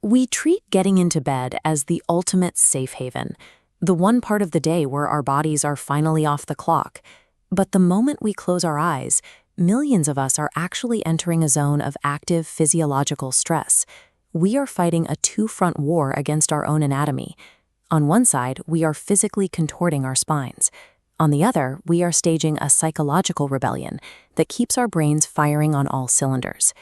We treat getting into bed as the ultimate safe haven, the one part of the day where our bodies are finally off the clock. But the moment we close our eyes, millions of us are actually entering a zone of active physiological stress. We are fighting a two-front war against our own anatomy. On one side, we are physically contorting our spines. On the other, we are staging a psychological rebellion that keeps our brains firing on all cylinders.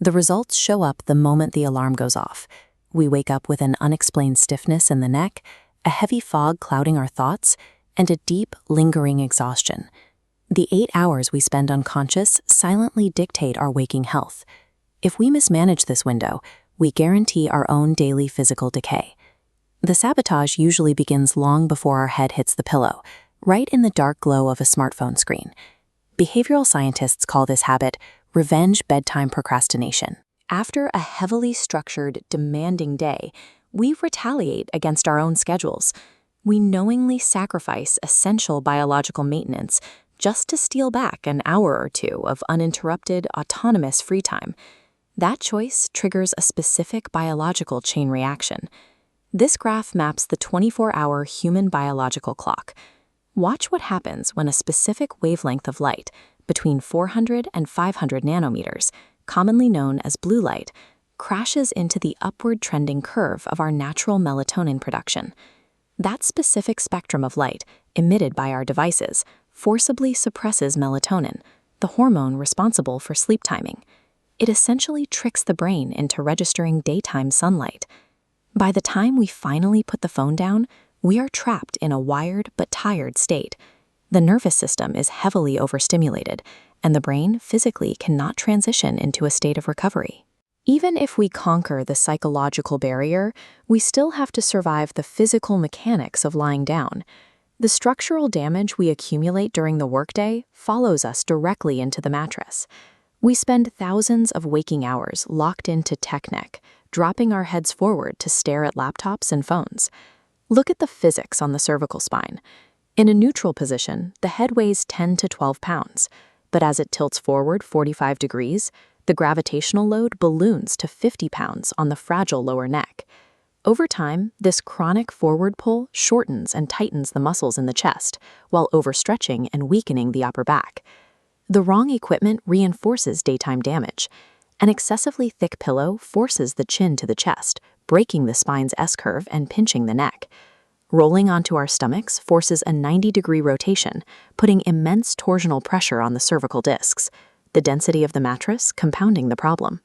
The results show up the moment the alarm goes off. We wake up with an unexplained stiffness in the neck, a heavy fog clouding our thoughts, and a deep, lingering exhaustion. The 8 hours we spend unconscious silently dictate our waking health. If we mismanage this window, we guarantee our own daily physical decay. The sabotage usually begins long before our head hits the pillow, right in the dark glow of a smartphone screen. Behavioral scientists call this habit revenge bedtime procrastination. After a heavily structured, demanding day, we retaliate against our own schedules. We knowingly sacrifice essential biological maintenance just to steal back an hour or two of uninterrupted, autonomous free time. That choice triggers a specific biological chain reaction. This graph maps the 24-hour human biological clock. Watch what happens when a specific wavelength of light, between 400 and 500 nanometers, commonly known as blue light, crashes into the upward trending curve of our natural melatonin production. That specific spectrum of light, emitted by our devices, forcibly suppresses melatonin, the hormone responsible for sleep timing. It essentially tricks the brain into registering daytime sunlight. By the time we finally put the phone down, we are trapped in a wired but tired state. The nervous system is heavily overstimulated, and the brain physically cannot transition into a state of recovery. Even if we conquer the psychological barrier, we still have to survive the physical mechanics of lying down. The structural damage we accumulate during the workday follows us directly into the mattress. We spend thousands of waking hours locked into tech neck, dropping our heads forward to stare at laptops and phones. Look at the physics on the cervical spine. In a neutral position, the head weighs 10 to 12 pounds, but as it tilts forward 45 degrees, the gravitational load balloons to 50 pounds on the fragile lower neck. Over time, this chronic forward pull shortens and tightens the muscles in the chest, while overstretching and weakening the upper back. The wrong equipment reinforces daytime damage. An excessively thick pillow forces the chin to the chest, breaking the spine's S-curve and pinching the neck. Rolling onto our stomachs forces a 90-degree rotation, putting immense torsional pressure on the cervical discs, the density of the mattress compounding the problem.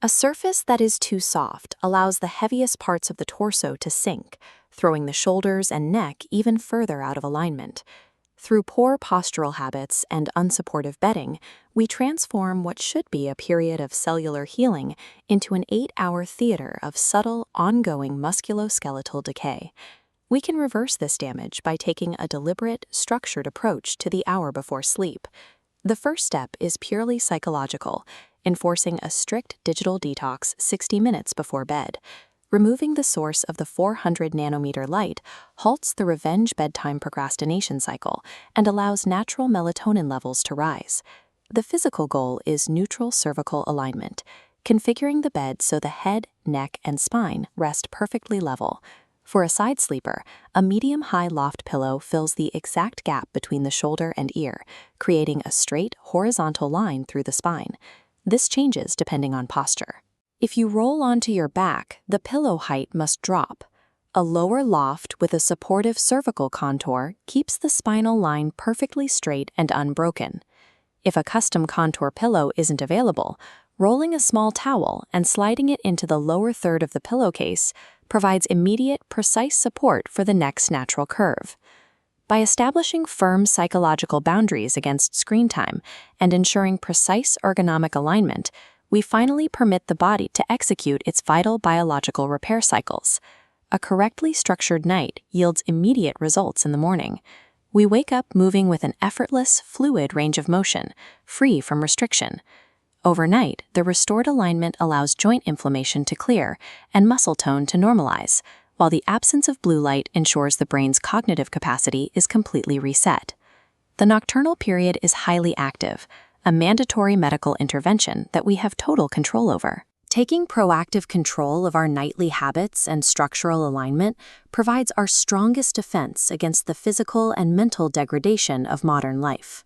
A surface that is too soft allows the heaviest parts of the torso to sink, throwing the shoulders and neck even further out of alignment. Through poor postural habits and unsupportive bedding, we transform what should be a period of cellular healing into an 8-hour theater of subtle, ongoing musculoskeletal decay. We can reverse this damage by taking a deliberate, structured approach to the hour before sleep. The first step is purely psychological, enforcing a strict digital detox 60 minutes before bed. Removing the source of the 400 nanometer light halts the revenge bedtime procrastination cycle and allows natural melatonin levels to rise. The physical goal is neutral cervical alignment, configuring the bed so the head, neck, and spine rest perfectly level. For a side sleeper, a medium-high loft pillow fills the exact gap between the shoulder and ear, creating a straight, horizontal line through the spine. This changes depending on posture. If you roll onto your back, the pillow height must drop. A lower loft with a supportive cervical contour keeps the spinal line perfectly straight and unbroken. If a custom contour pillow isn't available, rolling a small towel and sliding it into the lower third of the pillowcase provides immediate, precise support for the neck's natural curve. By establishing firm psychological boundaries against screen time and ensuring precise ergonomic alignment, we finally permit the body to execute its vital biological repair cycles. A correctly structured night yields immediate results in the morning. We wake up moving with an effortless, fluid range of motion, free from restriction. Overnight, the restored alignment allows joint inflammation to clear and muscle tone to normalize, while the absence of blue light ensures the brain's cognitive capacity is completely reset. The nocturnal period is highly active, a mandatory medical intervention that we have total control over. Taking proactive control of our nightly habits and structural alignment provides our strongest defense against the physical and mental degradation of modern life.